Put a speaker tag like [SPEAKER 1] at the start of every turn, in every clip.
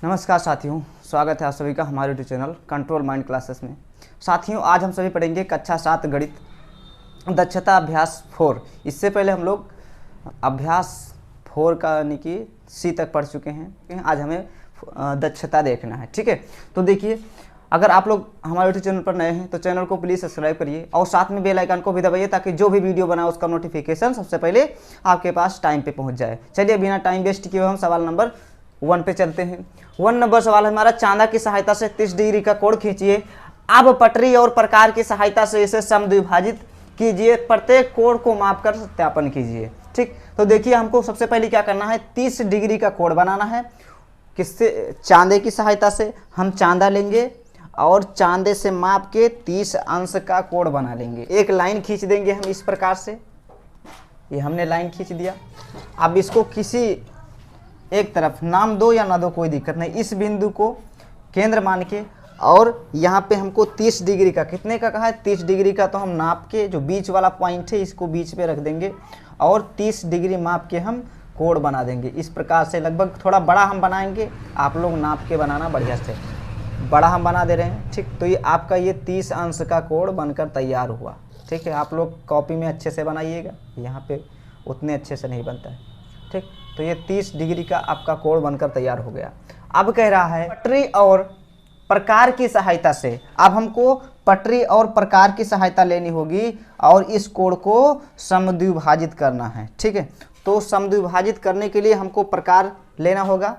[SPEAKER 1] नमस्कार साथियों, स्वागत है आप सभी का हमारे YouTube channel control mind classes में। साथियों, आज हम सभी पढ़ेंगे कक्षा 7 गणित दक्षता अभ्यास 4। इससे पहले हम लोग अभ्यास 4 का यानी कि सी तक पढ़ चुके हैं। आज हमें दक्षता देखना है, ठीक है। तो देखिए, अगर आप लोग हमारे यूट्यूब चैनल पर नए हैं तो चैनल को प्लीज़ सब्सक्राइब करिए और साथ में बेल आइकन को भी दबाइए ताकि जो भी वीडियो बनाए उसका नोटिफिकेशन सबसे पहले आपके पास टाइम पे पहुंच जाए। चलिए बिना टाइम वेस्ट किए हम सवाल नंबर 1 पे चलते हैं। 1 नंबर सवाल है हमारा, चांदा की सहायता से 30 डिग्री का कोण खींचिए। अब पटरी और प्रकार की सहायता से इसे समद्विभाजित कीजिए। प्रत्येक कोण को मापकर सत्यापन कीजिए। ठीक, तो देखिए हमको सबसे पहले क्या करना है, 30 डिग्री का कोण बनाना है। किससे? चांदे की सहायता से। हम चांदा लेंगे और चांदे से माप के 30 अंश का कोण बना लेंगे। एक लाइन खींच देंगे हम इस प्रकार से। ये हमने लाइन खींच दिया। अब इसको किसी एक तरफ नाम दो या ना दो, कोई दिक्कत नहीं। इस बिंदु को केंद्र मान के और यहाँ पे हमको 30 डिग्री का, कितने का कहा है? 30 डिग्री का। तो हम नाप के जो बीच वाला पॉइंट है इसको बीच पे रख देंगे और 30 डिग्री माप के हम कोण बना देंगे। इस प्रकार से लगभग थोड़ा बड़ा हम बनाएंगे, आप लोग नाप के बनाना बढ़िया से। बड़ा हम बना दे रहे हैं, ठीक। तो ये आपका ये 30 अंश का कोण बनकर तैयार हुआ, ठीक है। आप लोग कॉपी में अच्छे से बनाइएगा, यहाँ पे उतने अच्छे से नहीं बनता है, ठीक। तो ये 30 डिग्री का आपका कोण बनकर तैयार हो गया। अब कह रहा है पटरी और प्रकार की सहायता से। अब हमको पटरी और प्रकार की सहायता लेनी होगी और इस कोण को समद्विभाजित करना है, ठीक है। तो समद्विभाजित करने के लिए हमको प्रकार लेना होगा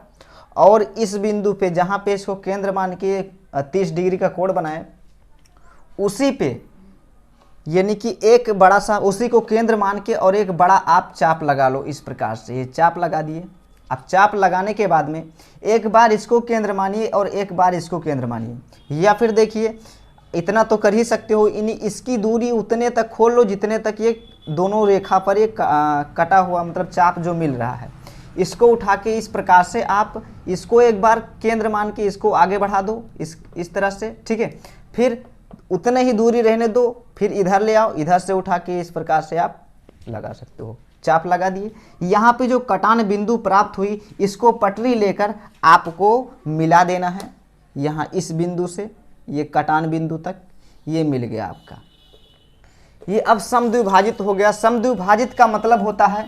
[SPEAKER 1] और इस बिंदु पे जहाँ पे इसको केंद्र मान के 30 डिग्री का कोण बनाए, उसी पे यानी कि एक बड़ा सा, उसी को केंद्र मान के और एक बड़ा आप चाप लगा लो। इस प्रकार से ये चाप लगा दिए। अब चाप लगाने के बाद में एक बार इसको केंद्र मानिए और एक बार इसको केंद्र मानिए, या फिर देखिए इतना तो कर ही सकते हो, इसकी दूरी उतने तक खोल लो जितने तक ये दोनों रेखा पर एक कटा हुआ मतलब चाप जो मिल रहा है। इसको उठा के इस प्रकार से आप इसको एक बार केंद्र मान के इसको आगे बढ़ा दो इस तरह से, ठीक है। फिर उतने ही दूरी रहने दो, फिर इधर ले आओ, इधर से उठा के इस प्रकार से आप लगा सकते हो। चाप लगा दिए। यहाँ पे जो कटान बिंदु प्राप्त हुई इसको पटरी लेकर आपको मिला देना है। यहाँ इस बिंदु से ये कटान बिंदु तक ये मिल गया आपका। ये अब समद्विभाजित हो गया। समद्विभाजित का मतलब होता है,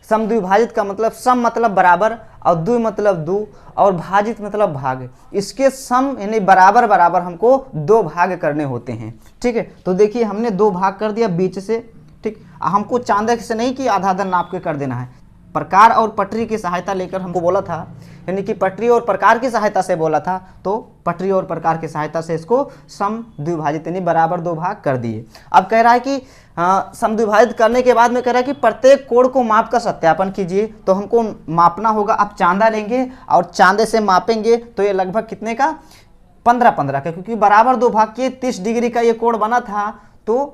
[SPEAKER 1] समद्विभाजित का मतलब सम मतलब बराबर और द्वि मतलब दो और भाजित मतलब भाग। इसके सम यानी बराबर बराबर हमको 2 भाग करने होते हैं, ठीक है। तो देखिए हमने 2 भाग कर दिया बीच से, ठीक। हमको चांदे से नहीं कि आधा आधा नाप के कर देना है। प्रकार और पटरी की सहायता लेकर हमको बोला था, यानी कि पटरी और प्रकार की सहायता से बोला था, तो पटरी और प्रकार की सहायता से इसको समद्विभाजित यानी बराबर 2 भाग कर दिए। अब कह रहा है कि समद्विभाजित करने के बाद में कह रहा है कि प्रत्येक कोण को माप का सत्यापन कीजिए। तो हमको मापना होगा। अब चांदा लेंगे और चांदे से मापेंगे तो ये लगभग कितने का? 15-15 का, क्योंकि बराबर 2 भाग के 30 डिग्री का ये कोण बना था तो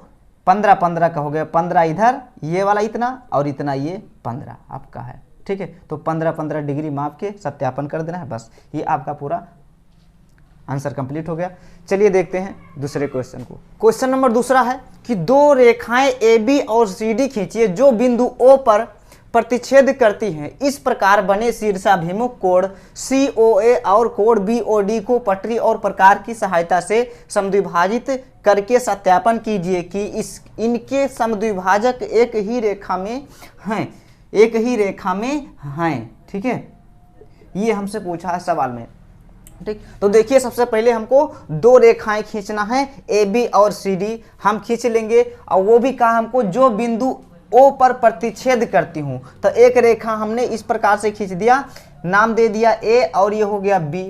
[SPEAKER 1] 15-15 का हो गया। 15 इधर, ये वाला इतना और इतना ये 15 आपका है, ठीक है। तो 15-15 डिग्री माप के सत्यापन कर देना है, बस ये आपका पूरा आंसर कंप्लीट हो गया। चलिए देखते हैं दूसरे क्वेश्चन को। क्वेश्चन नंबर दूसरा है कि 2 रेखाएं ए बी और सी डी खींचिए जो बिंदु ओ पर प्रतिच्छेद करती हैं। इस प्रकार बने शीर्षाभिमुख कोण COA और कोण BOD को पटरी और प्रकार की सहायता से समद्विभाजित करके सत्यापन कीजिए कि इनके समद्विभाजक एक ही रेखा में हैं, ठीक है। ये हमसे पूछा है सवाल में, ठीक। तो देखिए सबसे पहले हमको 2 रेखाएं खींचना है, AB और CD हम खींच लेंगे। और वो भी कहा हमको जो बिंदु O पर प्रतिच्छेद करती हूं। तो एक रेखा हमने इस प्रकार से खींच दिया, नाम दे दिया A और ये हो गया B।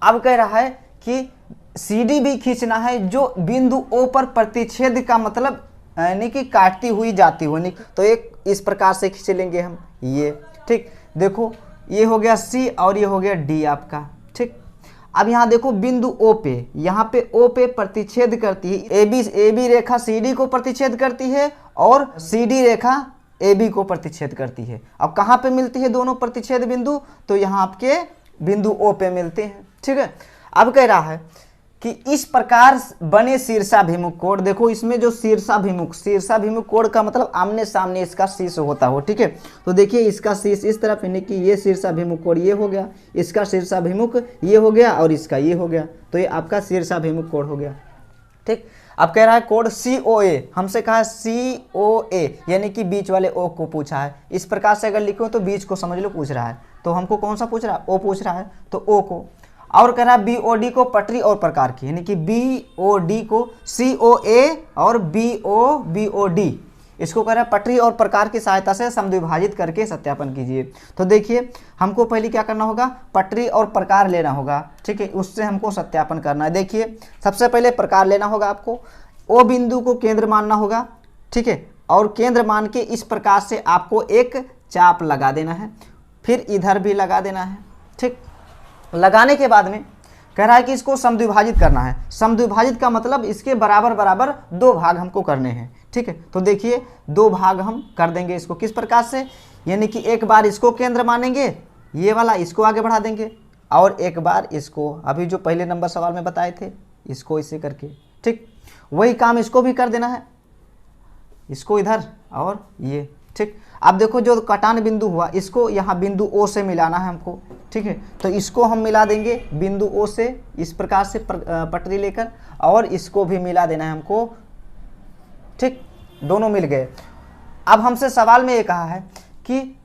[SPEAKER 1] अब कह रहा है कि CD भी खींचना है जो बिंदु O पर प्रतिच्छेद का मतलब यानी कि काटती हुई जाती हुई। तो एक इस प्रकार से खींच लेंगे हम ये, ठीक। देखो ये हो गया C और ये हो गया D आपका, ठीक। अब यहाँ देखो बिंदु O पे, यहाँ पे O पे प्रतिच्छेद करती है। AB रेखा CD को प्रतिच्छेद करती है और CD रेखा AB को प्रतिच्छेद करती है। अब कहाँ पे मिलती है दोनों प्रतिच्छेद बिंदु? तो यहाँ आपके बिंदु O पे मिलते हैं, ठीक है। अब कह रहा है कि इस प्रकार बने शीर्षाभिमुख कोण। देखो इसमें जो शीर्षाभिमुख कोण का मतलब आमने सामने इसका शीर्ष होता हो, ठीक है। तो देखिए इसका शीर्ष इस तरफ, यानी कि ये शीर्षाभिमुख कोण ये हो गया, इसका शीर्षाभिमुख ये हो गया और इसका ये हो गया, तो ये आपका शीर्षाभिमुख कोण हो गया, ठीक। अब कह रहा है कोण COA, हमसे कहा है COA, यानी कि बीच वाले O को पूछा है। इस प्रकार से अगर लिखो तो बीच को समझ लो पूछ रहा है, तो हमको कौन सा पूछ रहा है, O पूछ रहा है, तो O को। और कह रहा है BOD को पटरी और प्रकार की, यानी कि BOD को COA और BOD, इसको कह रहा है पटरी और प्रकार की सहायता से समद्विभाजित करके सत्यापन कीजिए। तो देखिए हमको पहले क्या करना होगा, पटरी और प्रकार लेना होगा, ठीक है, उससे हमको सत्यापन करना है। देखिए सबसे पहले प्रकार लेना होगा आपको, O बिंदु को केंद्र मानना होगा, ठीक है, और केंद्र मान के इस प्रकार से आपको एक चाप लगा देना है, फिर इधर भी लगा देना है, ठीक। लगाने के बाद में कह रहा है कि इसको समद्विभाजित करना है। समद्विभाजित का मतलब इसके बराबर बराबर दो भाग हमको करने हैं, ठीक है। तो देखिए दो भाग हम कर देंगे इसको, किस प्रकार से, यानी कि एक बार इसको केंद्र मानेंगे, ये वाला इसको आगे बढ़ा देंगे, और एक बार इसको, अभी जो पहले नंबर सवाल में बताए थे, इसको इसे करके, ठीक। वही काम इसको भी कर देना है, इसको इधर और ये, ठीक। अब देखो जो कटान बिंदु हुआ, इसको यहाँ बिंदु O से मिलाना है हमको, ठीक है। तो इसको हम मिला देंगे बिंदु O से इस प्रकार से पटरी लेकर, और इसको भी मिला देना है हमको, ठीक, दोनों मिल गए। अब हमसे सवाल में ये कहा है कि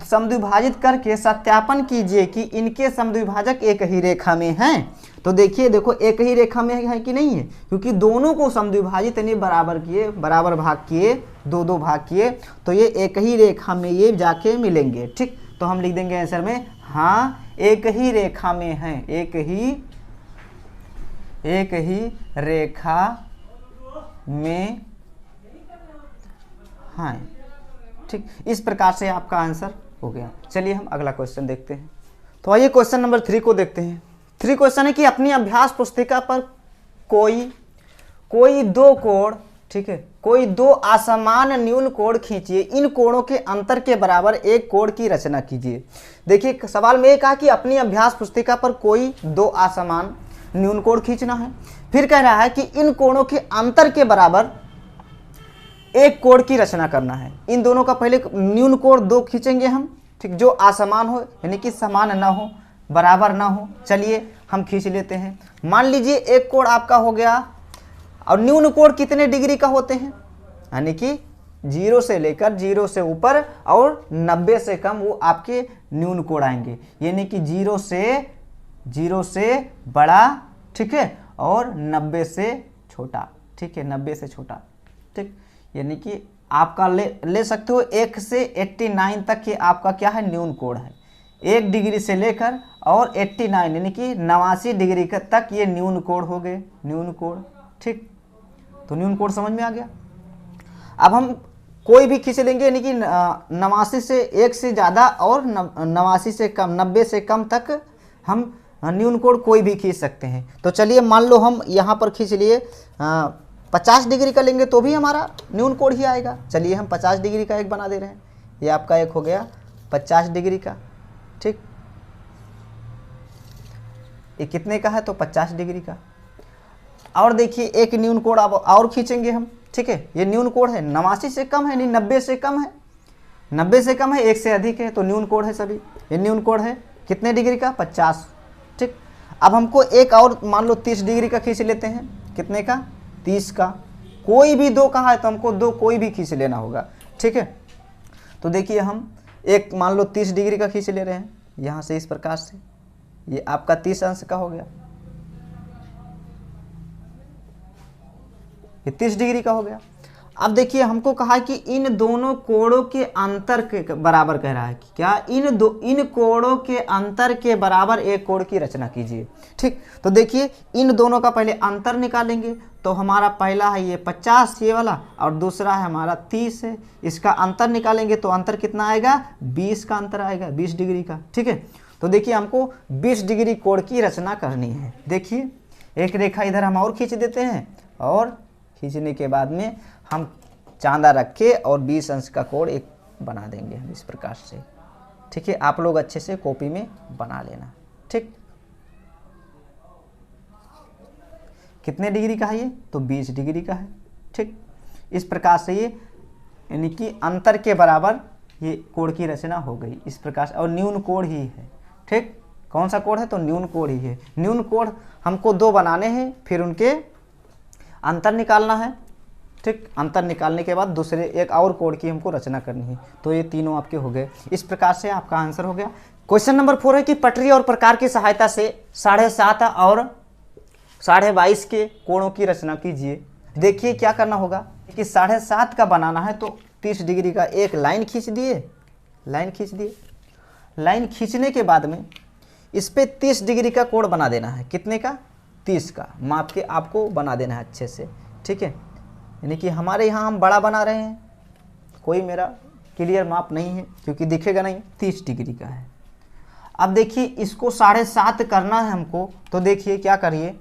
[SPEAKER 1] समद्विभाजित करके सत्यापन कीजिए कि इनके समद्विभाजक एक ही रेखा में हैं। तो देखिए देखो एक ही रेखा में है कि नहीं है, क्योंकि दोनों को समद्विभाजित यानी बराबर किए, बराबर भाग किए, दो दो भाग किए, तो ये एक ही रेखा में ये जाके मिलेंगे, ठीक। तो हम लिख देंगे आंसर में, हाँ एक ही रेखा में है, एक ही रेखा में, हाँ, ठीक। इस प्रकार से आपका आंसर हो गया। चलिए हम अगला क्वेश्चन देखते हैं। तो आइए क्वेश्चन नंबर 3 को देखते हैं। 3 क्वेश्चन है कि अपनी अभ्यास पुस्तिका पर कोई दो कोण, ठीक है, कोई दो असमान न्यून कोण खींचिए, इन कोणों के अंतर के बराबर एक कोण की रचना कीजिए। देखिए सवाल में ये कहा कि अपनी अभ्यास पुस्तिका पर कोई दो असमान न्यून कोण खींचना है, फिर कह रहा है कि इन कोणों के अंतर के बराबर एक कोण की रचना करना है। इन दोनों का पहले न्यून कोण दो खींचेंगे हम, ठीक, जो असमान हो, यानी कि समान ना हो, बराबर ना हो। चलिए हम खींच लेते हैं। मान लीजिए एक कोण आपका हो गया, और न्यून कोण कितने डिग्री का होते हैं, यानी कि 0 से लेकर 0 से ऊपर और 90 से कम, वो आपके न्यून कोण आएंगे, यानी कि 0 से बड़ा, ठीक है, और 90 से छोटा, ठीक है, 90 से छोटा, ठीक। यानी कि आपका ले सकते हो 1 से 89 तक ये आपका क्या है, न्यून कोण है। 1 डिग्री से लेकर और 89 यानी कि 89 डिग्री तक ये न्यून कोण हो गए, न्यून कोण, ठीक। तो न्यून कोण समझ में आ गया। अब हम कोई भी खींच लेंगे, यानी कि 89 से 1 से ज़्यादा और 89 से कम, 90 से कम तक हम न्यून कोण कोई भी खींच सकते हैं। तो चलिए मान लो हम यहाँ पर खींच लिए 50 डिग्री का लेंगे तो भी हमारा न्यून कोण ही आएगा। चलिए हम 50 डिग्री का एक बना दे रहे हैं, ये आपका एक हो गया 50 डिग्री का, ठीक। ये कितने का है, तो 50 डिग्री का। और देखिए एक न्यून कोण अब और खींचेंगे हम, ठीक है। ये न्यून कोण है, 89 से कम है, नहीं 90 से कम है, 90 से कम है, 1 से अधिक है, तो न्यून कोण है सभी। ये न्यून कोण है कितने डिग्री का, 50, ठीक। अब हमको एक और मान लो 30 डिग्री का खींच लेते हैं, कितने का, 30 का। कोई भी दो कहा है तो हमको दो कोई भी खींच लेना होगा, ठीक है। तो देखिए हम एक मान लो 30 डिग्री का खींच ले रहे हैं, यहाँ से इस प्रकार से, ये आपका 30 अंश का हो गया, ये 30 डिग्री का हो गया। अब देखिए हमको कहा कि इन दोनों कोणों के अंतर के बराबर, कह रहा है कि क्या, इन कोणों के अंतर के बराबर एक कोण की रचना कीजिए, ठीक। तो देखिए इन दोनों का पहले अंतर निकालेंगे, तो हमारा पहला है ये 50 ये वाला, और दूसरा है हमारा 30 है। इसका अंतर निकालेंगे तो अंतर कितना आएगा, 20 का अंतर आएगा, 20 डिग्री का, ठीक है। तो देखिए हमको 20 डिग्री कोण की रचना करनी है। देखिए एक रेखा इधर हम और खींच देते हैं, और खींचने के बाद में हम चांदा रख के और 20 अंश का कोण एक बना देंगे हम इस प्रकार से, ठीक है। आप लोग अच्छे से कॉपी में बना लेना, ठीक। कितने डिग्री का है ये, तो 20 डिग्री का है। ठीक, इस प्रकार से ये यानी कि अंतर के बराबर ये कोण की रचना हो गई इस प्रकार से, और न्यून कोण ही है। ठीक, कौन सा कोण है, तो न्यून कोण ही है। न्यून कोण हमको 2 बनाने हैं, फिर उनके अंतर निकालना है। ठीक, अंतर निकालने के बाद दूसरे एक और कोण की हमको रचना करनी है। तो ये तीनों आपके हो गए। इस प्रकार से आपका आंसर हो गया। क्वेश्चन नंबर 4 है कि पटरी और प्रकार की सहायता से 7.5 और 22.5 के कोणों की रचना कीजिए। देखिए क्या करना होगा कि 7.5 का बनाना है तो 30 डिग्री का एक लाइन खींच दिए, लाइन खींच दिए। लाइन खींचने के बाद में इस पे 30 डिग्री का कोण बना देना है। कितने का, 30 का माप के आपको बना देना है अच्छे से। ठीक है, यानी कि हमारे यहाँ हम बड़ा बना रहे हैं, कोई मेरा क्लियर माप नहीं है क्योंकि दिखेगा नहीं, 30 डिग्री का है। अब देखिए इसको 7.5 करना है हमको, तो देखिए क्या करिए,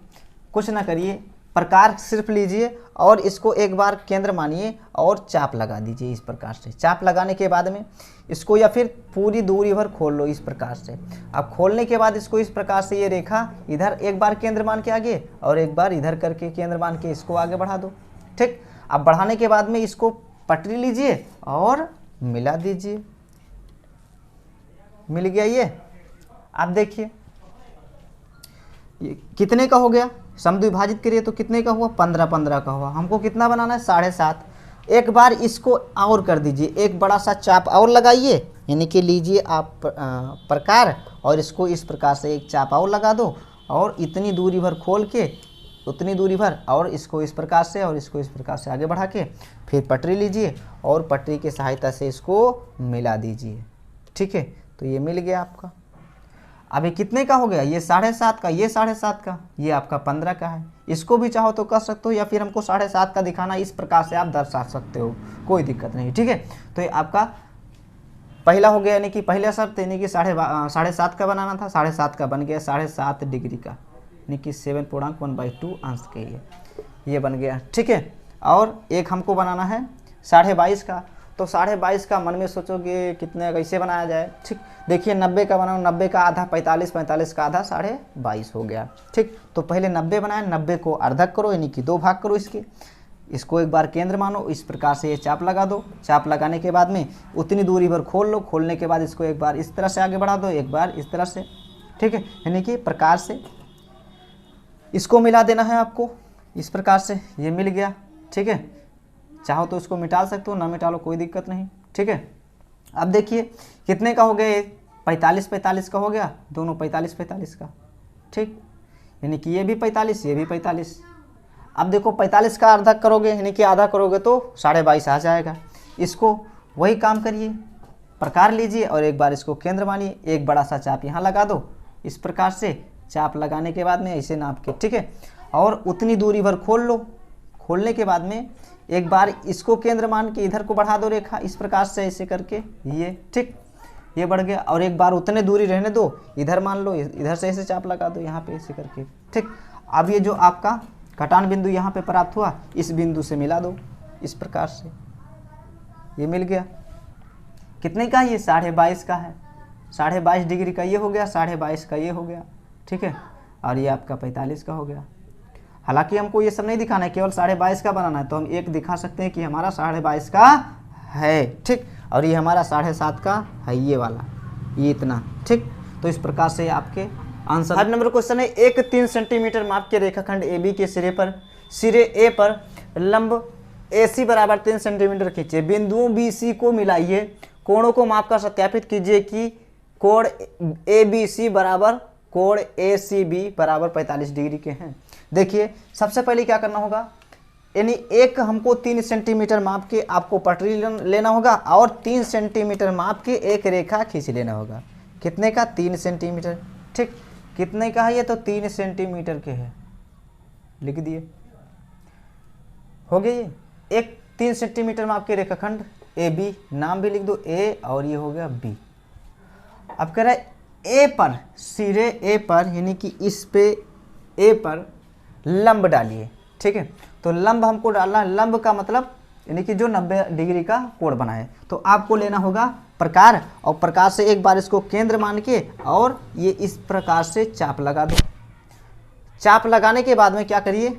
[SPEAKER 1] कुछ ना करिए, प्रकार सिर्फ लीजिए और इसको एक बार केंद्र मानिए और चाप लगा दीजिए इस प्रकार से। चाप लगाने के बाद में इसको या फिर पूरी दूरी भर खोल लो इस प्रकार से। अब खोलने के बाद इसको इस प्रकार से ये रेखा इधर एक बार केंद्र मान के आगे और एक बार इधर करके केंद्र मान के इसको आगे बढ़ा दो। ठीक, अब बढ़ाने के बाद में इसको पटरी लीजिए और मिला दीजिए, मिल गया ये। आप देखिए ये कितने का हो गया, समद्विभाजित करिए तो कितने का हुआ, 15 का हुआ। हमको कितना बनाना है, 7.5। एक बार इसको और कर दीजिए, एक बड़ा सा चाप और लगाइए, यानी कि लीजिए आप प्रकार और इसको इस प्रकार से एक चाप और लगा दो और इतनी दूरी भर खोल के उतनी दूरी भर और इसको इस प्रकार से और इसको इस प्रकार से आगे बढ़ा के फिर पटरी लीजिए और पटरी की सहायता से इसको मिला दीजिए। ठीक है, तो ये मिल गया आपका। अभी कितने का हो गया, ये 7.5 का, ये 7.5 का, ये आपका 15 का है। इसको भी चाहो तो कर सकते हो या फिर हमको 7.5 का दिखाना, इस प्रकार से आप दर्शा सकते हो, कोई दिक्कत नहीं। ठीक है, तो ये आपका पहला हो गया, यानी कि पहला शर्त यानी कि 7.5 का बनाना था, 7.5 का बन गया, 7.5 डिग्री का यानी कि 7.1/2 अंश के ये बन गया। ठीक है, और एक हमको बनाना है 22.5 का, तो 22.5 का मन में सोचोगे कितने कैसे बनाया जाए। ठीक, देखिए 90 का बनाओ, 90 का आधा 45, 45 का आधा 22.5 हो गया। ठीक, तो पहले 90 बनाया, 90 को अर्धक करो यानी कि 2 भाग करो इसके, इसको एक बार केंद्र मानो, इस प्रकार से ये चाप लगा दो। चाप लगाने के बाद में उतनी दूरी भर खोल लो, खोलने के बाद इसको एक बार इस तरह से आगे बढ़ा दो, एक बार इस तरह से। ठीक है, यानी कि प्रकार से इसको मिला देना है आपको इस प्रकार से, ये मिल गया। ठीक है, चाहो तो इसको मिटा सकते हो, ना मिटा लो कोई दिक्कत नहीं। ठीक है, अब देखिए कितने का हो गया, ये 45 का हो गया, दोनों 45 का। ठीक, यानी कि ये भी 45, ये भी 45। अब देखो 45 का अर्धा करोगे यानी कि आधा करोगे तो 22.5 आ जाएगा। इसको वही काम करिए, प्रकार लीजिए और एक बार इसको केंद्र मानिए, एक बड़ा सा चाप यहाँ लगा दो इस प्रकार से। चाप लगाने के बाद में ऐसे नाप के, ठीक है, और उतनी दूरी भर खोल लो। खोलने के बाद में एक बार इसको केंद्र मान के इधर को बढ़ा दो रेखा इस प्रकार से, ऐसे करके ये। ठीक, ये बढ़ गया, और एक बार उतने दूरी रहने दो, इधर मान लो, इधर से ऐसे चाप लगा दो यहाँ पे ऐसे करके। ठीक, अब ये जो आपका कटान बिंदु यहाँ पे प्राप्त हुआ, इस बिंदु से मिला दो इस प्रकार से, ये मिल गया। कितने का, ये 22.5 का है, 22.5 डिग्री का ये हो गया, 22.5 का ये हो गया। ठीक है, और ये आपका 45 का हो गया। हालांकि हमको ये सब नहीं दिखाना है, केवल 22.5 का बनाना है, तो हम एक दिखा सकते हैं कि हमारा 22.5 का है। ठीक, और ये हमारा 7.5 का है, ये वाला, ये इतना। ठीक, तो इस प्रकार से आपके आंसर। 5 नंबर क्वेश्चन है, एक 3 सेंटीमीटर माप के रेखाखंड AB के सिरे A पर लंब AC बराबर 3 सेंटीमीटर खींचे। बिंदुओं BC को मिलाइए, कोणों को मापकर सत्यापित कीजिए कि कोण ABC बराबर कोण ACB बराबर 45 डिग्री के हैं। देखिए सबसे पहले क्या करना होगा, यानी एक हमको 3 सेंटीमीटर माप के आपको पटरी लेना होगा और 3 सेंटीमीटर माप के एक रेखा खींच लेना होगा। कितने का, 3 सेंटीमीटर। ठीक, कितने का है ये, तो 3 सेंटीमीटर के है, लिख दिए, हो गया ये। एक 3 सेंटीमीटर माप के रेखाखंड AB, नाम भी लिख दो A, और ये हो गया B। अब कह रहा है A पर, सिरे A पर यानी कि इस पे A पर लंब डालिए। ठीक है, तो लंब हमको डालना है, लंब का मतलब यानी कि जो 90 डिग्री का कोण बनाए। तो आपको लेना होगा प्रकार, और प्रकार से एक बार इसको केंद्र मान के और ये इस प्रकार से चाप लगा दो। चाप लगाने के बाद में क्या करिए,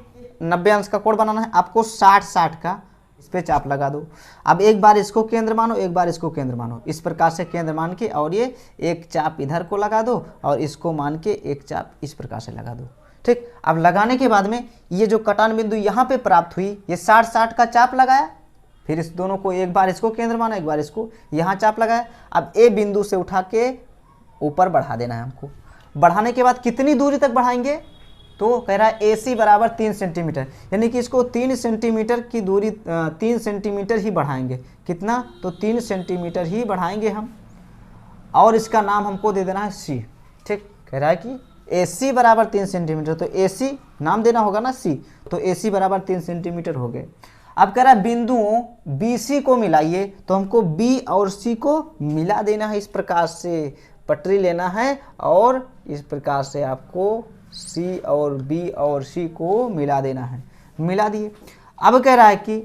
[SPEAKER 1] 90 अंश का कोण बनाना है, आपको 60-60 का इस पे चाप लगा दो। अब एक बार इसको केंद्र मानो, एक बार इसको केंद्र मानो, इस प्रकार से केंद्र मान के और ये एक चाप इधर को लगा दो और इसको मान के एक चाप इस प्रकार से लगा दो। ठीक, अब लगाने के बाद में ये जो कटान बिंदु यहाँ पे प्राप्त हुई, ये 60-60 का चाप लगाया, फिर इस दोनों को एक बार इसको केंद्र माना, एक बार इसको यहाँ चाप लगाया। अब ए बिंदु से उठा के ऊपर बढ़ा देना है हमको। बढ़ाने के बाद कितनी दूरी तक बढ़ाएंगे, तो कह रहा है AC बराबर 3 सेंटीमीटर, यानी कि इसको 3 सेंटीमीटर की दूरी 3 सेंटीमीटर ही बढ़ाएंगे। कितना, तो 3 सेंटीमीटर ही बढ़ाएंगे हम, और इसका नाम हमको दे देना है C। ठीक, कह रहा है कि AC बराबर 3 सेंटीमीटर, तो AC नाम देना होगा ना C, तो AC बराबर 3 सेंटीमीटर हो गए। अब कह रहा है बिंदुओं BC को मिलाइए, तो हमको B और C को मिला देना है। इस प्रकार से पटरी लेना है और इस प्रकार से आपको C और B और C को मिला देना है। मिला दिए। अब कह रहा है कि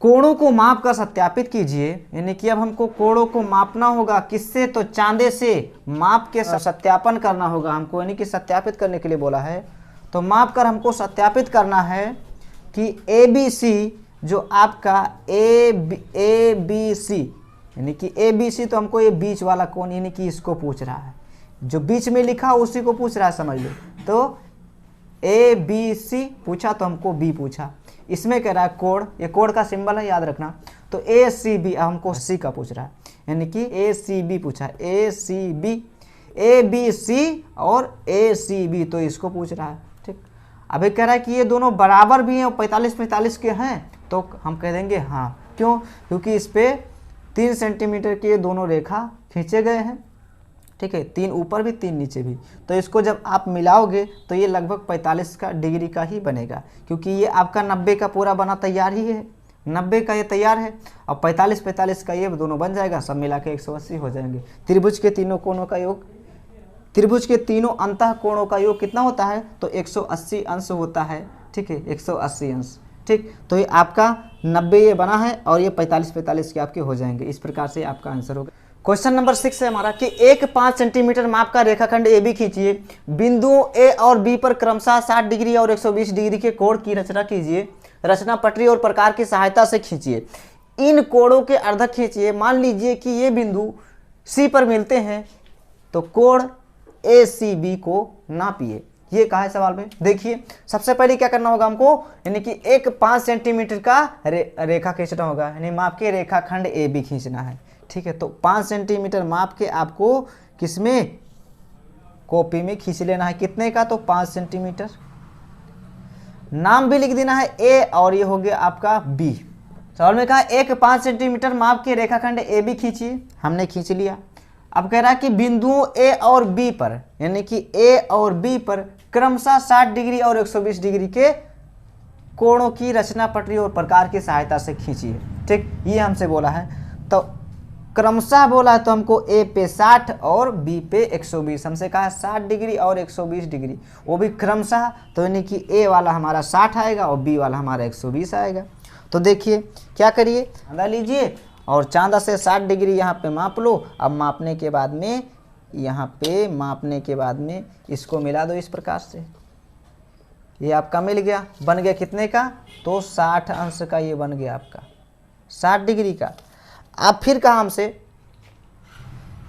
[SPEAKER 1] कोणों को माप कर सत्यापित कीजिए, यानी कि अब हमको कोणों को मापना होगा। किससे, तो चांदे से माप के सत्यापन करना होगा हमको, यानी कि सत्यापित करने के लिए बोला है। तो माप कर हमको सत्यापित करना है कि ABC जो आपका ABC, यानी कि ABC, तो हमको ये बीच वाला कोण, यानी कि इसको पूछ रहा है, जो बीच में लिखा उसी को पूछ रहा है, समझ लो। तो ABC पूछा तो हमको B पूछा। इसमें कह रहा है कोण, ये कोण का सिंबल है, याद रखना। तो ACB हमको C का पूछ रहा है, यानी कि ACB पूछा, ACB, ABC और ACB, तो इसको पूछ रहा है। ठीक, अभी कह रहा है कि ये दोनों बराबर भी हैं और 45-45 के हैं, तो हम कह देंगे हाँ। क्यों, क्योंकि इस पे 3 सेंटीमीटर के ये दोनों रेखा खींचे गए हैं। ठीक है, 3 ऊपर भी 3 नीचे भी, तो इसको जब आप मिलाओगे तो ये लगभग 45 का डिग्री का ही बनेगा, क्योंकि ये आपका 90 का पूरा बना तैयार ही है, 90 का ये तैयार है, और 45-45 का ये दोनों बन जाएगा, सब मिला के 180 हो जाएंगे। त्रिभुज के तीनों कोणों का योग, त्रिभुज के तीनों अंतः कोणों का योग कितना होता है, तो 180 अंश होता है। ठीक है, 180 अंश। ठीक, तो ये आपका 90 ये बना है और ये 45-45 के आपके हो जाएंगे। इस प्रकार से आपका आंसर होगा। क्वेश्चन नंबर 6 है हमारा कि एक 5 सेंटीमीटर माप का रेखाखंड AB खींचिए, बिंदुओं A और B पर क्रमशः 60 डिग्री और 120 डिग्री के कोण की रचना कीजिए। रचना पटरी और प्रकार की सहायता से खींचिए। इन कोणों के अर्धक खींचिए। मान लीजिए कि ये बिंदु C पर मिलते हैं, तो कोण ACB को नापिए। ये कहा है सवाल में, देखिए सबसे पहले क्या करना होगा हमको, यानी कि एक 5 सेंटीमीटर का रेखा खींचना होगा, यानी माप के रेखाखंड AB खींचना है। ठीक है, तो 5 सेंटीमीटर माप के आपको किसमें, कॉपी में खींच लेना है। कितने का, तो 5 सेंटीमीटर। नाम भी लिख देना है A और ये हो गया आपका B। सवाल में कहा एक 5 सेंटीमीटर माप के रेखाखंड AB खींचिए, हमने खींच लिया। अब कह रहा है कि बिंदुओं A और B पर, यानी कि A और B पर क्रमशः 60 डिग्री और 120 डिग्री के कोणों की रचना पटरी और प्रकार की सहायता से खींचिए। ठीक, ये हमसे बोला है, तो क्रमशः बोला है तो हमको A पे 60 और B पे 120, हमसे कहा है 60 डिग्री और 120 डिग्री, वो भी क्रमशः, तो यानी कि A वाला हमारा 60 आएगा और B वाला हमारा 120 आएगा। तो देखिए क्या करिए, चांदा लीजिए और चांदा से 60 डिग्री यहाँ पे माप लो। अब मापने के बाद में, यहाँ पे मापने के बाद में इसको मिला दो इस प्रकार से, ये आपका मिल गया। बन गया कितने का, तो 60 अंश का ये बन गया आपका 60 डिग्री का। अब फिर कहा हमसे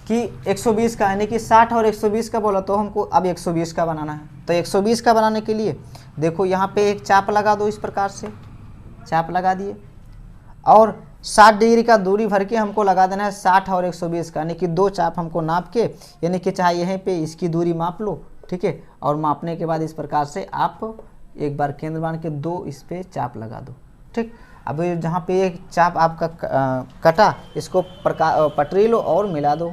[SPEAKER 1] कि 120 का, यानी कि 60 और 120 का बोला, तो हमको अब 120 का बनाना है। तो 120 का बनाने के लिए देखो यहाँ पे एक चाप लगा दो, इस प्रकार से चाप लगा दिए, और 60 डिग्री का दूरी भर के हमको लगा देना है 60 और 120 का, यानी कि 2 चाप हमको नाप के, यानी कि चाहे यहीं पे इसकी दूरी माप लो। ठीक है, और मापने के बाद इस प्रकार से आप एक बार केंद्र मान के 2 इस पे चाप लगा दो। ठीक, अब जहाँ पे एक चाप आपका कटा, इसको पटरी लो और मिला दो,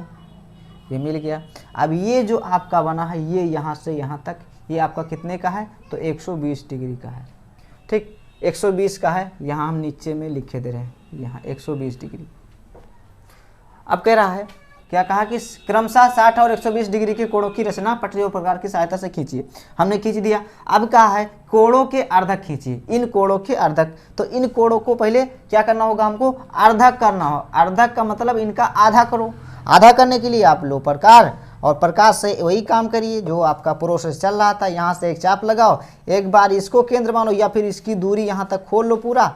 [SPEAKER 1] ये मिल गया। अब ये जो आपका बना है, ये यहाँ से यहाँ तक, ये आपका कितने का है, तो 120 डिग्री का है। ठीक, 120 का है, यहाँ हम नीचे में लिखे दे रहे हैं, यहाँ 120 डिग्री। अब कह रहा है, क्या कहा कि क्रमशः 60 और 120 डिग्री के कोणों की रचना पटरी और प्रकार की सहायता से खींचिए। हमने खींच दिया। अब कहा है कोणों के अर्धक खींचिए, इन कोणों के अर्धक। तो इन कोणों को पहले क्या करना होगा, हमको अर्धक करना हो। अर्धक का मतलब इनका आधा करो। आधा करने के लिए आप लो प्रकार और प्रकाश से वही काम करिए जो आपका प्रोसेस चल रहा था। यहाँ से एक चाप लगाओ, एक बार इसको केंद्र मानो या फिर इसकी दूरी यहाँ तक खोल लो पूरा,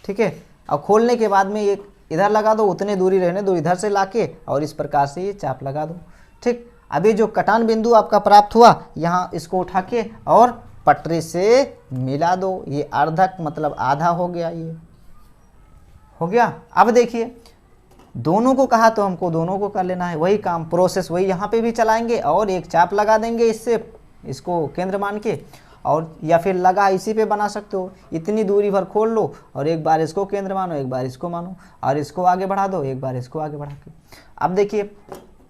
[SPEAKER 1] ठीक है। और खोलने के बाद में एक इधर लगा दो, उतने दूरी रहने दो इधर से लाके, और इस प्रकार से ये चाप लगा दो, ठीक। अभी जो कटान बिंदु आपका प्राप्त हुआ, यहाँ इसको उठा के और पटरी से मिला दो। ये अर्धक मतलब आधा हो गया, ये हो गया। अब देखिए दोनों को कहा तो हमको दोनों को कर लेना है, वही काम प्रोसेस वही यहाँ पे भी चलाएंगे और एक चाप लगा देंगे इससे, इसको केंद्र मान के, और या फिर लगा इसी पे बना सकते हो। इतनी दूरी भर खोल लो और एक बार इसको केंद्र मानो, एक बार इसको मानो, और इसको आगे बढ़ा दो, एक बार इसको आगे बढ़ा के। अब देखिए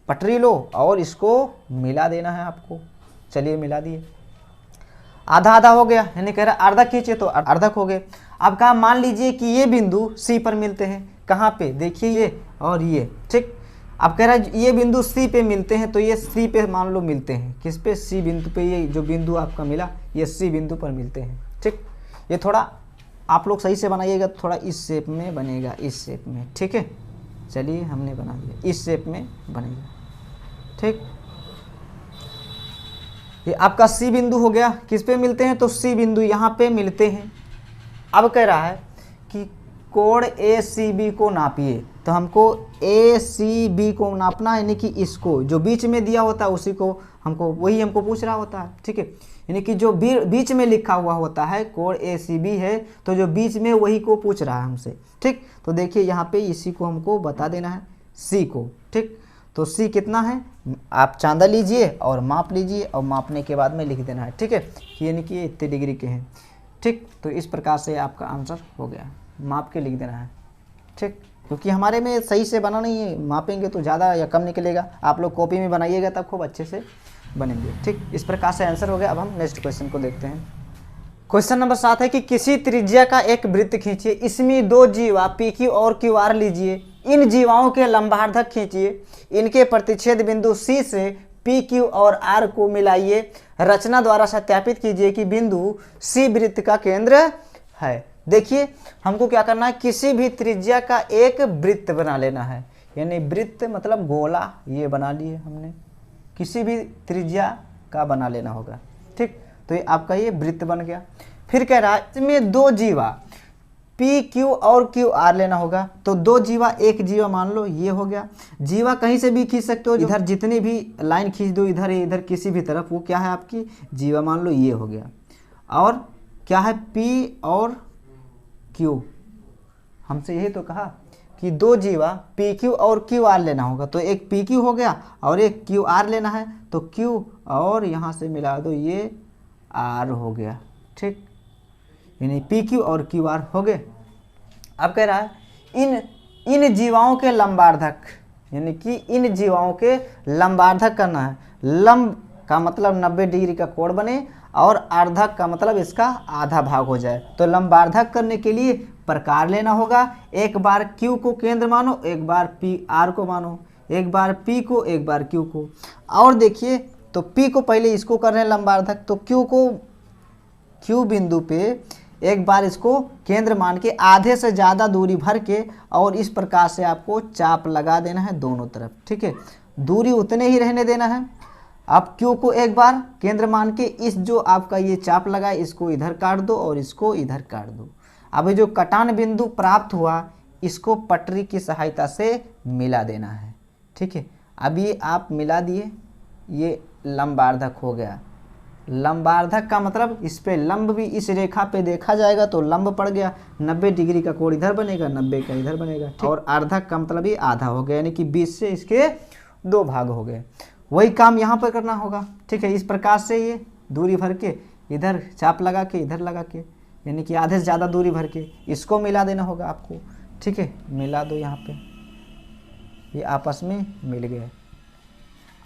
[SPEAKER 1] पटरी लो और इसको मिला देना है आपको। चलिए मिला दिए, आधा आधा हो गया, यानी कह रहा अर्धक खींचे तो अर्धक हो गए। अब कहा मान लीजिए कि ये बिंदु सी पर मिलते हैं, कहाँ पे, देखिए ये और ये, ठीक। अब कह रहा है ये बिंदु सी पे मिलते हैं, तो ये सी पे मान लो मिलते हैं, किस पे, सी बिंदु पे। ये जो बिंदु आपका मिला ये सी बिंदु पर मिलते हैं, ठीक। ये थोड़ा आप लोग सही से बनाइएगा, थोड़ा इस शेप में बनेगा, इस शेप में, ठीक है। चलिए हमने बना दिया, इस शेप में बनेगा, ठीक। ये आपका सी बिंदु हो गया, किस पे मिलते हैं, तो सी बिंदु यहाँ पे मिलते हैं। अब कह रहा है कि कोण ए सी बी को नापिए, तो हमको ए सी बी को नापना है, यानी कि इसको जो बीच में दिया होता है उसी को हमको, वही हमको पूछ रहा होता है, ठीक है। यानी कि जो बीच में लिखा हुआ होता है कोण ए सी बी है, तो जो बीच में वही को पूछ रहा है हमसे, ठीक। तो देखिए यहाँ पे इसी को हमको बता देना है, सी को, ठीक। तो सी कितना है, आप चांदा लीजिए और माप लीजिए, और मापने के बाद में लिख देना है, ठीक है, यानी कि इतने डिग्री के हैं, ठीक। तो इस प्रकार से आपका आंसर हो गया, माप के लिख देना है, ठीक। क्योंकि हमारे में सही से बना नहीं है, मापेंगे तो ज़्यादा या कम निकलेगा। आप लोग कॉपी में बनाइएगा तब खूब अच्छे से बनेंगे, ठीक। इस प्रकार से आंसर हो गया। अब हम नेक्स्ट क्वेश्चन को देखते हैं। क्वेश्चन नंबर 7 है कि किसी त्रिज्या का एक वृत्त खींचिए, इसमें 2 जीवा पी क्यू और क्यू आर लीजिए, इन जीवाओं के लंबार्धक खींचिए, इनके प्रतिच्छेद बिंदु सी से पी क्यू और आर को मिलाइए, रचना द्वारा सत्यापित कीजिए कि बिंदु सी वृत्त का केंद्र है। देखिए हमको क्या करना है, किसी भी त्रिज्या का एक वृत्त बना लेना है, यानी वृत्त मतलब गोला, ये बना लिए हमने, किसी भी त्रिज्या का बना लेना होगा, ठीक। तो ये आपका ये वृत्त बन गया। फिर कह रहा है इसमें 2 जीवा पी क्यू और क्यू आर लेना होगा, तो 2 जीवा, एक जीवा मान लो ये हो गया। जीवा कहीं से भी खींच सकते हो, इधर जितनी भी लाइन खींच दो, इधर इधर किसी भी तरफ, वो क्या है आपकी जीवा, मान लो ये हो गया। और क्या है, पी और क्यू, हमसे यही तो कहा कि 2 जीवा पी क्यू और क्यू आर लेना होगा, तो एक पी क्यू हो गया और एक क्यू आर लेना है, तो क्यू और यहाँ से मिला दो, ये आर हो गया, ठीक। यानी पी क्यू और क्यू आर हो गए। अब कह रहा है इन जीवाओं के लंबार्धक, यानी कि इन जीवाओं के लंबार्धक करना है। लंब का मतलब 90 डिग्री का कोण बने, और अर्धक का मतलब इसका आधा भाग हो जाए। तो लंबार्धक करने के लिए प्रकार लेना होगा, एक बार Q को केंद्र मानो, एक बार पी आर को मानो, एक बार P को, एक बार Q को। और देखिए तो P को पहले इसको कर रहे हैं लंबार्धक, तो Q को Q बिंदु पे एक बार इसको केंद्र मान के आधे से ज़्यादा दूरी भर के, और इस प्रकार से आपको चाप लगा देना है दोनों तरफ, ठीक है। दूरी उतने ही रहने देना है। आप Q को एक बार केंद्र मान के इस जो आपका ये चाप लगा है इसको इधर काट दो और इसको इधर काट दो। अब जो कटान बिंदु प्राप्त हुआ इसको पटरी की सहायता से मिला देना है, ठीक है। अब ये आप मिला दिए, ये लंबार्धक हो गया। लंबार्धक का मतलब इस पे लंब भी इस रेखा पे देखा जाएगा तो लंब पड़ गया, 90 डिग्री का कोण इधर बनेगा, 90 का इधर बनेगा, ठीक। और अर्धक का मतलब ये आधा हो गया, यानी कि 20 से इसके 2 भाग हो गए। वही काम यहाँ पर करना होगा, ठीक है। इस प्रकार से ये दूरी भर के इधर चाप लगा के इधर लगा के, यानी कि आधे से ज़्यादा दूरी भर के इसको मिला देना होगा आपको, ठीक है। मिला दो, यहाँ पे ये आपस में मिल गए।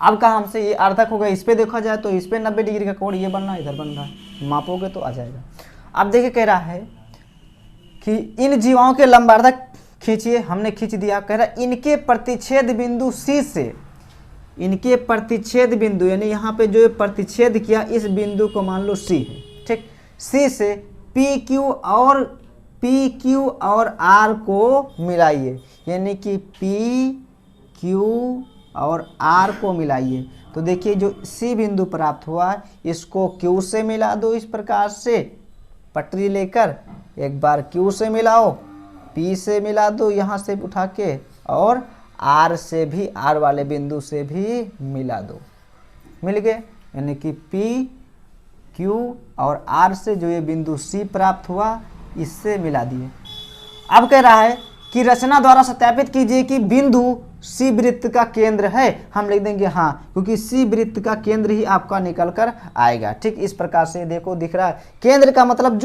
[SPEAKER 1] अब कहा हमसे ये अर्धक हो गया, इस पे देखा जाए तो इस पे 90 डिग्री का कोण ये बनना, इधर बन रहा है, मापोगे तो आ जाएगा। अब देखिए कह रहा है कि इन जीवाओं के लंबार्धक खींचिए, हमने खींच दिया। कह रहा है इनके प्रतिच्छेद बिंदु सी से, इनके प्रतिच्छेद बिंदु यानी यहाँ पे जो प्रतिच्छेद किया इस बिंदु को मान लो सी है, ठीक। सी से पी क्यू और आर को मिलाइए, यानी कि पी क्यू और आर को मिलाइए। तो देखिए जो सी बिंदु प्राप्त हुआ इसको क्यू से मिला दो इस प्रकार से, पटरी लेकर एक बार क्यू से मिलाओ, पी से मिला दो यहाँ से उठा के, और आर से भी, आर वाले बिंदु से भी मिला दो, मिल गए। यानी कि पी, क्यू और आर से जो ये बिंदु सी प्राप्त हुआ इससे मिला दिए। अब कह रहा है कि रचना द्वारा सत्यापित कीजिए कि बिंदु सी वृत्त का केंद्र है। हम लिख देंगे हाँ, क्योंकि सी वृत्त का केंद्र ही आपका निकल कर आएगा। ठीक इस प्रकार से देखो दिख रहा है, केंद्र का मतलब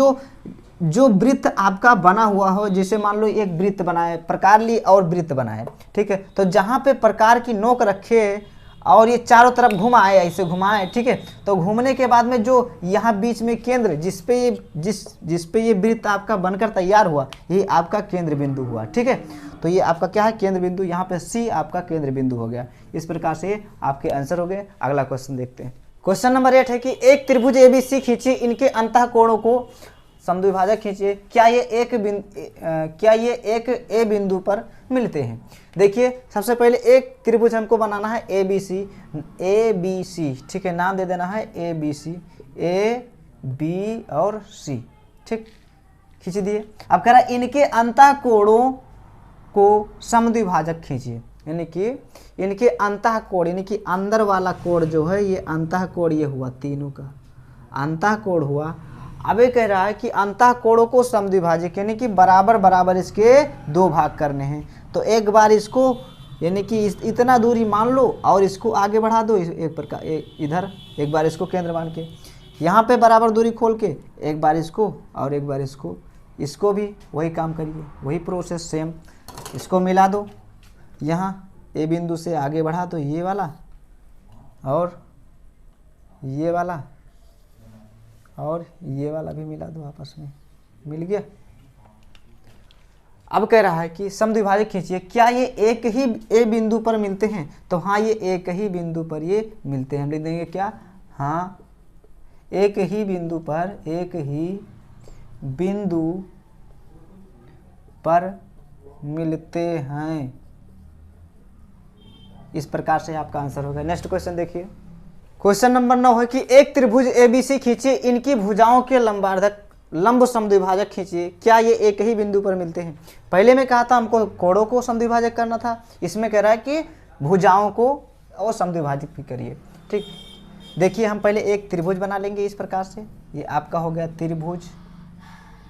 [SPEAKER 1] जो वृत्त आपका बना हुआ हो, जैसे मान लो एक वृत्त बनाए, प्रकार ली और वृत्त बनाए, ठीक है, तो जहाँ पे प्रकार की नोक रखे और ये चारों तरफ घुमाए, ऐसे घुमाए, ठीक है, तो घूमने के बाद में जो यहाँ बीच में केंद्र जिस पे ये वृत्त आपका बनकर तैयार हुआ, ये आपका केंद्र बिंदु हुआ। ठीक है, तो ये आपका क्या है, केंद्र बिंदु, यहाँ पे सी आपका केंद्र बिंदु हो गया। इस प्रकार से आपके आंसर हो गए। अगला क्वेश्चन देखते हैं। क्वेश्चन नंबर 8 है कि एक त्रिभुज एबीसी खींचिए, इनके अंतः कोणों को समद्विभाजक खींचिए, क्या ये एक ए बिंदु पर मिलते हैं। देखिए सबसे पहले एक त्रिभुज हमको बनाना है ए बी सी, ठीक है, नाम दे देना है A B C, A B और सी, ठीक, खींच दिए। अब कह रहा है इनके अंतः कोणों को समद्विभाजक खींचिए, यानी कि इनके अंतः कोण, यानी कि अंदर वाला कोण जो है, ये अंतः कोण ये हुआ, तीनों का अंतः कोण हुआ। अब ये कह रहा है कि अंतः कोणों को समद्विभाजक, यानी कि बराबर बराबर इसके दो भाग करने हैं। तो एक बार इसको, यानी कि इतना दूरी मान लो और इसको आगे बढ़ा दो एक प्रकार, इधर एक बार इसको केंद्र मान के, यहाँ पे बराबर दूरी खोल के एक बार इसको और एक बार इसको भी वही काम करिए, वही प्रोसेस सेम, इसको मिला दो, यहाँ ए बिंदु से आगे बढ़ा दो ये वाला और ये वाला और ये वाला भी मिला दो, आपस में मिल गया। अब कह रहा है कि समद्विभाजक खींचिए, क्या ये एक ही ए बिंदु पर मिलते हैं। तो हाँ, ये एक ही बिंदु पर ये मिलते हैं। हम लिख देंगे क्या, हाँ एक ही बिंदु पर मिलते हैं। इस प्रकार से आपका आंसर होगा। नेक्स्ट क्वेश्चन देखिए। क्वेश्चन नंबर 9 है कि एक त्रिभुज एबीसी खींचिए, इनकी भुजाओं के लंब समद्विभाजक खींचिए, क्या ये एक ही बिंदु पर मिलते हैं। पहले में कहा था हमको कोणों को समद्विभाजक करना था, इसमें कह रहा है कि भुजाओं को और समद्विभाजक भी करिए। ठीक, देखिए हम पहले एक त्रिभुज बना लेंगे इस प्रकार से, ये आपका हो गया त्रिभुज,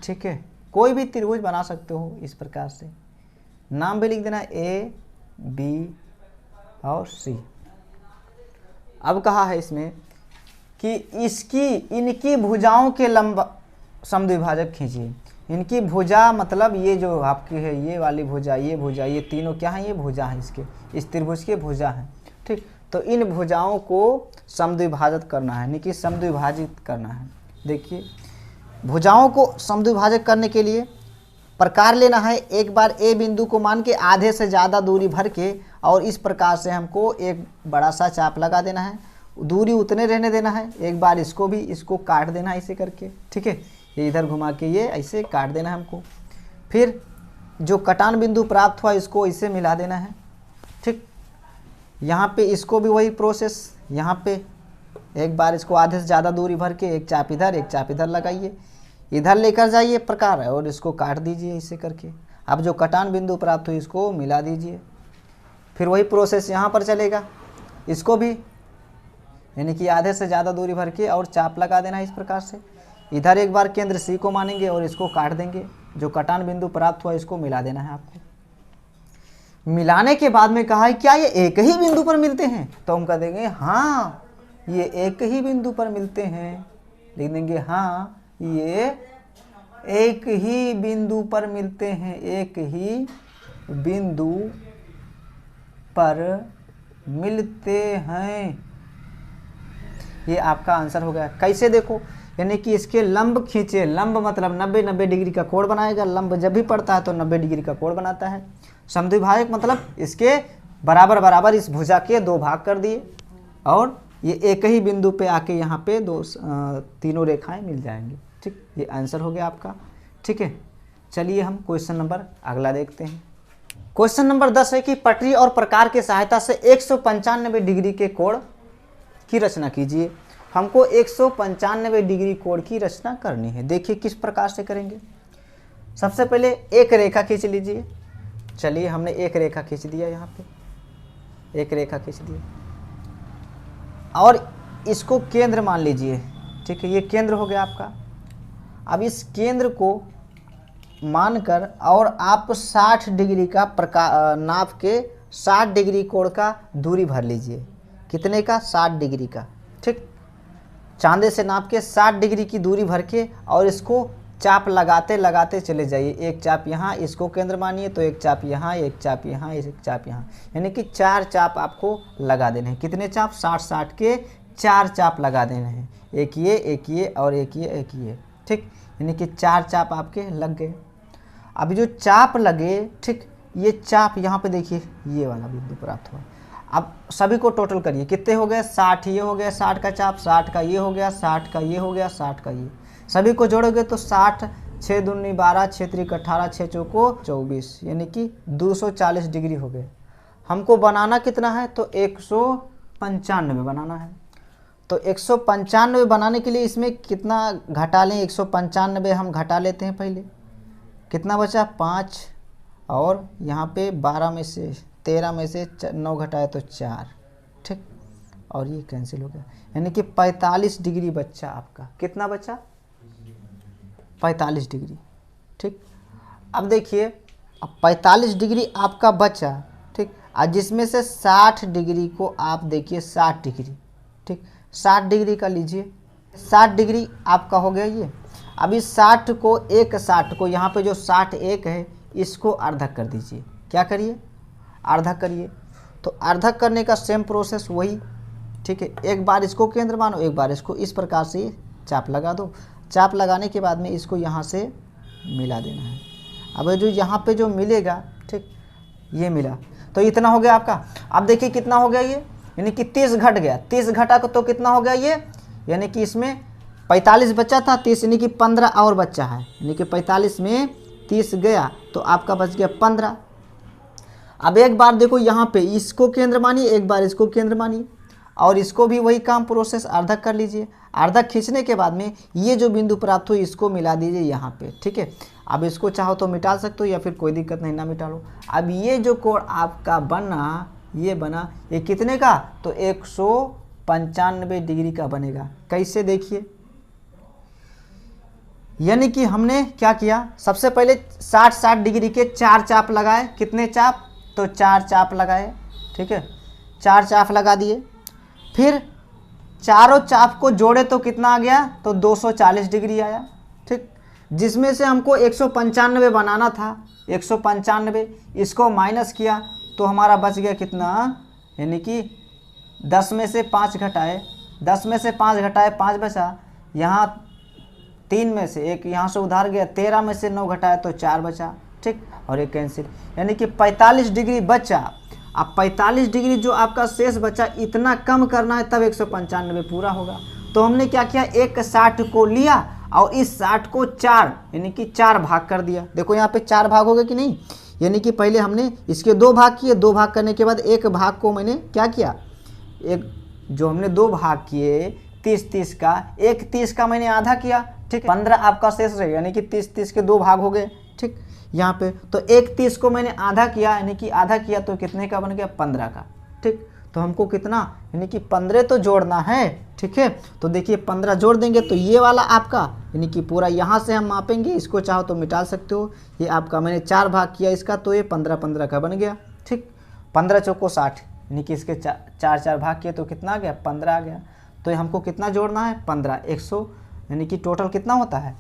[SPEAKER 1] ठीक है, कोई भी त्रिभुज बना सकते हो इस प्रकार से, नाम भी लिख देना ए बी और सी। अब कहा है इसमें कि इनकी भुजाओं के लंब समद्विभाजक खींचिए। इनकी भुजा मतलब ये जो आपकी है, ये वाली भुजा, ये तीनों क्या है, ये भुजा है इसके, इस त्रिभुज के भुजा है। ठीक, तो इन भुजाओं को समद्विभाजित करना है, यानी कि समद्विभाजित करना है। देखिए भुजाओं को समद्विभाजक करने के लिए प्रकार लेना है, एक बार ए बिंदु को मान के आधे से ज़्यादा दूरी भर के, और इस प्रकार से हमको एक बड़ा सा चाप लगा देना है, दूरी उतने रहने देना है। एक बार इसको काट देना है ऐसे करके, ठीक है, ये इधर घुमा के ये ऐसे काट देना है हमको। फिर जो कटान बिंदु प्राप्त हुआ इसको इसे मिला देना है। ठीक, यहाँ पे इसको भी वही प्रोसेस, यहाँ पे एक बार इसको आधे से ज़्यादा दूरी भर के एक चाप इधर लगाइए, इधर लेकर जाइए प्रकार और इसको काट दीजिए इसे करके। अब जो कटान बिंदु प्राप्त हुई इसको मिला दीजिए। फिर वही प्रोसेस यहाँ पर चलेगा, इसको भी यानी कि आधे से ज़्यादा दूरी भर के और चाप लगा देना है इस प्रकार से। इधर एक बार केंद्र सी को मानेंगे और इसको काट देंगे, जो कटान बिंदु प्राप्त हुआ इसको मिला देना है आपको। मिलाने के बाद में कहा है क्या ये एक ही बिंदु पर मिलते हैं, तो हम कह देंगे हाँ ये एक ही बिंदु पर मिलते हैं, लिख देंगे हाँ ये एक ही बिंदु पर मिलते हैं, एक ही बिंदु पर मिलते हैं। ये आपका आंसर हो गया। कैसे देखो, यानी कि इसके लंब खींचे, लंब मतलब 90 डिग्री का कोण बनाएगा, लंब जब भी पड़ता है तो 90 डिग्री का कोण बनाता है। समद्विभाजक मतलब इसके बराबर बराबर इस भुजा के दो भाग कर दिए और ये एक ही बिंदु पे आके यहाँ पे तीनों रेखाएं मिल जाएंगी। ठीक, ये आंसर हो गया आपका। ठीक है, चलिए हम क्वेश्चन नंबर अगला देखते हैं। क्वेश्चन नंबर 10 है कि पटरी और प्रकार की सहायता से 195 डिग्री के कोण की रचना कीजिए। हमको 195 डिग्री कोण की रचना करनी है। देखिए किस प्रकार से करेंगे। सबसे पहले एक रेखा खींच लीजिए। चलिए हमने एक रेखा खींच दिया, यहाँ पे एक रेखा खींच दिया और इसको केंद्र मान लीजिए। ठीक है, ये केंद्र हो गया आपका। अब इस केंद्र को मानकर और आप 60 डिग्री का नाप के 60 डिग्री कोण का दूरी भर लीजिए। कितने का? 60 डिग्री का। ठीक, चांदे से नाप के 60 डिग्री की दूरी भर के और इसको चाप लगाते लगाते चले जाइए। एक चाप यहाँ, इसको केंद्र मानिए, तो एक चाप यहाँ, एक चाप यहाँ, एक चाप यहाँ, यानी कि 4 चाप आपको लगा देने हैं। कितने चाप? 60-60 के 4 चाप लगा देने हैं। एक ये और एक ये। ठीक, यानी कि 4 चाप आपके लग गए। अभी जो चाप लगे, ठीक, ये चाप यहाँ पे देखिए, ये वाला बिंदु प्राप्त हुआ। अब सभी को टोटल करिए, कितने हो गए? 60 ये हो गया 60 का चाप, 60 का ये हो गया, 60 का ये हो गया, 60 का ये, सभी को जोड़ोगे तो 60, 6 दूनी 12, 6 त्रिक 18, 6 चौको 24, यानी कि 240 डिग्री हो गए। हमको बनाना कितना है? तो 195 बनाना है। तो 195 बनाने के लिए इसमें कितना घटा लें? 195 हम घटा लेते हैं पहले। कितना बचा? 5, और यहाँ पे 12 में से 13 में से 9 घटाए तो 4। ठीक, और ये कैंसिल हो गया, यानी कि 45 डिग्री बचा आपका। कितना बचा? 45 डिग्री। ठीक, अब देखिए, अब 45 डिग्री आपका बचा। ठीक, और जिसमें से 60 डिग्री को आप देखिए, 60 डिग्री। ठीक, 60 डिग्री का लीजिए, 60 डिग्री आपका हो गया ये। अब इस 60 को, एक 60 को, यहाँ पे जो 60 एक है, इसको अर्धक कर दीजिए। क्या करिए? अर्धक करिए। तो अर्धक करने का सेम प्रोसेस वही। ठीक है, एक बार इसको केंद्र मानो, एक बार इसको, इस प्रकार से चाप लगा दो। चाप लगाने के बाद में इसको यहाँ से मिला देना है। अब जो यहाँ पे जो मिलेगा, ठीक, ये मिला, तो इतना हो गया आपका। अब देखिए कितना हो गया ये, यानी कि 30 घट गया। 30 घटा तो कितना हो गया ये, यानी कि इसमें 45 बचा था, 30 यानी कि 15 और बच्चा है, यानी कि 45 में 30 गया तो आपका बच गया 15। अब एक बार देखो यहाँ पे इसको केंद्र मानिए, एक बार इसको केंद्र मानिए, और इसको भी वही काम प्रोसेस अर्धक कर लीजिए। अर्धक खींचने के बाद में ये जो बिंदु प्राप्त हो, इसको मिला दीजिए यहाँ पे। ठीक है, अब इसको चाहो तो मिटा सकते हो या फिर कोई दिक्कत नहीं, ना मिटा लो। अब ये जो कोण आपका बना, ये बना, ये कितने का? तो 195 डिग्री का बनेगा। कैसे? देखिए, यानी कि हमने क्या किया, सबसे पहले 60-60 डिग्री के 4 चाप लगाए। कितने चाप? तो 4 चाप लगाए। ठीक है, 4 चाप लगा दिए। फिर चारों चाप को जोड़े तो कितना आ गया? तो 240 डिग्री आया। ठीक, जिसमें से हमको 195 बनाना था, 195, इसको माइनस किया तो हमारा बच गया कितना, यानी कि 10 में से 5 घटाए, 10 में से 5 घटाए 5 बचा, यहाँ 3 में से 1 यहाँ से उधार गया, 13 में से 9 घटाए तो 4 बचा। ठीक, और एक कैंसिल, यानी कि 45 डिग्री बचा। अब 45 डिग्री जो आपका शेष बचा, इतना कम करना है तब 195 पूरा होगा। तो हमने क्या किया, एक 60 को लिया और इस 60 को 4 यानी कि 4 भाग कर दिया। देखो यहाँ पे 4 भाग हो गए कि नहीं, यानी कि पहले हमने इसके 2 भाग किए, 2 भाग करने के बाद एक भाग को मैंने क्या किया, एक जो हमने 2 भाग किए 30-30 का, एक 30 का मैंने आधा किया। ठीक, 15 आपका शेष रहेगा, यानी कि 30-30 के 2 भाग हो गए। ठीक, यहाँ पे तो एक 30 को मैंने आधा किया, यानी कि आधा किया तो कितने का बन गया, 15 का। ठीक, तो हमको कितना, यानी कि 15 तो जोड़ना है। ठीक है, तो देखिए 15 जोड़ देंगे तो ये वाला आपका, यानी कि पूरा यहाँ से हम मापेंगे, इसको चाहो तो मिटा सकते हो। ये आपका मैंने 4 भाग किया इसका, तो ये 15-15 का बन गया। ठीक, 15 चौको 60, यानी कि इसके 4 भाग किए तो कितना आ गया, 15 आ गया। तो हमको कितना जोड़ना है, 15, 100, यानी कि टोटल कितना होता है,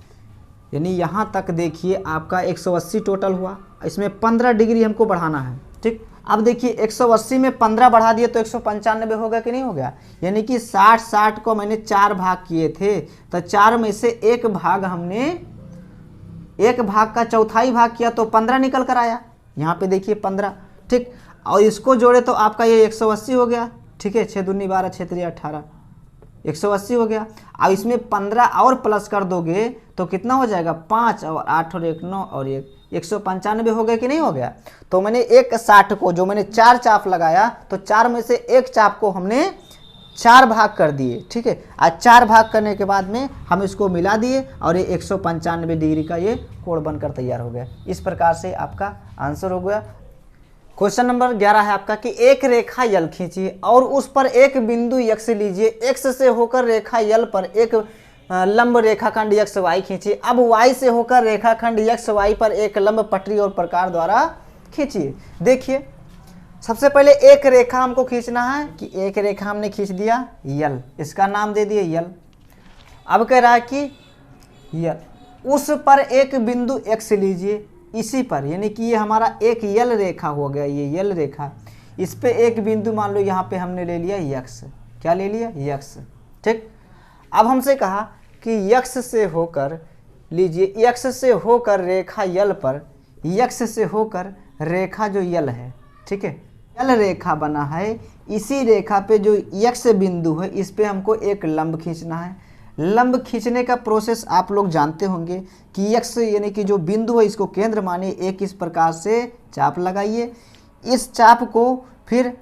[SPEAKER 1] यानी यहाँ तक देखिए आपका 180 टोटल हुआ। इसमें 15 डिग्री हमको बढ़ाना है। ठीक, अब देखिए 180 में 15 बढ़ा दिए तो 195 हो गया कि नहीं हो गया, यानी कि 60-60 को मैंने 4 भाग किए थे, तो 4 में से एक भाग हमने, एक भाग का चौथाई भाग किया तो 15 निकल कर आया। यहाँ पे देखिए 15। ठीक, और इसको जोड़े तो आपका ये 180 हो गया। ठीक है, 6 दूनी 12, 6 त्रिक 18, 180 हो गया। अब इसमें 15 और प्लस कर दोगे तो कितना हो जाएगा, 5 और 8 और 1 9 और 195 हो गया कि नहीं हो गया। तो मैंने एक 60 को, जो मैंने 4 चाप लगाया, तो 4 में से एक चाप को हमने 4 भाग कर दिए, ठीक है। आज 4 भाग करने के बाद में हम इसको मिला दिए और ये 195 डिग्री का ये कोण बनकर तैयार हो गया। इस प्रकार से आपका आंसर हो गया। क्वेश्चन नंबर 11 है आपका कि एक रेखा यल खींचिए और उस पर एक बिंदु x लीजिए। x से होकर रेखा यल पर एक लंब रेखाखंड एक्स वाई खींचिए। अब y से होकर रेखाखंड एक्स वाई पर एक लंब पटरी और प्रकार द्वारा खींचिए। देखिए सबसे पहले एक रेखा हमको खींचना है कि एक रेखा हमने खींच दिया यल, इसका नाम दे दिए यल। अब कह रहा है कि यल, उस पर एक बिंदु x लीजिए, इसी पर, यानी कि ये हमारा एक यल रेखा हो गया, ये यल रेखा, इस पे एक बिंदु मान लो यहाँ पे हमने ले लिया x, क्या ले लिया x, ठीक। अब हमसे कहा कि x से होकर लीजिए, x से होकर रेखा यल पर, x से होकर रेखा जो यल है, ठीक है, यल रेखा बना है, इसी रेखा पे जो x बिंदु है इस पे हमको एक लंब खींचना है। लंब खींचने का प्रोसेस आप लोग जानते होंगे कि x यानी कि जो बिंदु है इसको केंद्र मानिए, एक इस प्रकार से चाप लगाइए। इस चाप को फिर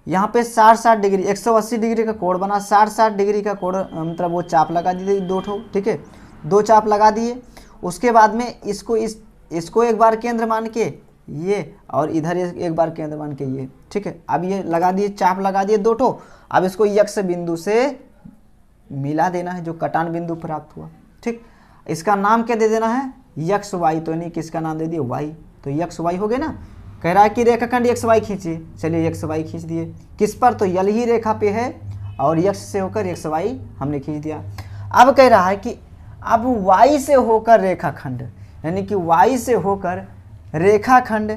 [SPEAKER 1] यहाँ पे 60-60 डिग्री 180 डिग्री का कोण बना, 60-60 डिग्री का कोण मतलब वो चाप लगा दिए 2 ठो, ठीक है, 2 चाप लगा दिए। उसके बाद में इसको एक बार केंद्र मान के ये, और इधर एक बार केंद्र मान के ये, ठीक है। अब ये लगा दिए, चाप लगा दिए 2 ठो। अब इसको x बिंदु से मिला देना है, जो कटान बिंदु प्राप्त हुआ, ठीक। इसका नाम क्या दे देना है, एक्स वाई, तो यानी किसका नाम दे दिए y, तो एक्स वाई हो गए ना। कह रहा है कि रेखाखंड एक्स वाई खींचिए, चलिए एक्स वाई खींच दिए। किस पर, तो यल ही रेखा पे है और x से होकर एक्स वाई हमने खींच दिया। अब कह रहा है कि अब y से होकर रेखाखंड, यानी कि y से होकर रेखाखंड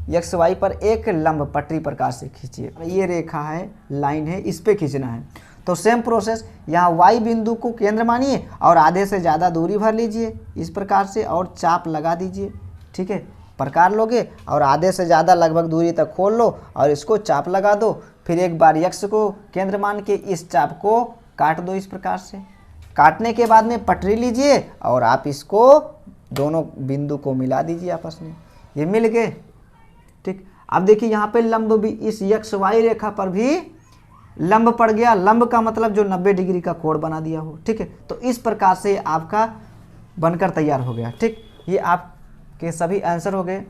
[SPEAKER 1] एक्स वाई पर एक लंब पटरी प्रकार से खींचिए। ये रेखा है, लाइन है, इस पे खींचना है। तो सेम प्रोसेस, यहाँ y बिंदु को केंद्र मानिए और आधे से ज़्यादा दूरी भर लीजिए इस प्रकार से और चाप लगा दीजिए, ठीक है। प्रकार लोगे और आधे से ज़्यादा लगभग दूरी तक खोल लो और इसको चाप लगा दो। फिर एक बार x को केंद्र मान के इस चाप को काट दो इस प्रकार से। काटने के बाद में पटरी लीजिए और आप इसको दोनों बिंदु को मिला दीजिए आपस में, ये मिल गए, ठीक। अब देखिए यहाँ पे लंब भी इस एक्स वाई रेखा पर भी लंब पड़ गया। लंब का मतलब जो 90 डिग्री का कोण बना दिया हो, ठीक है। तो इस प्रकार से आपका बनकर तैयार हो गया, ठीक। ये आपके सभी आंसर हो गए।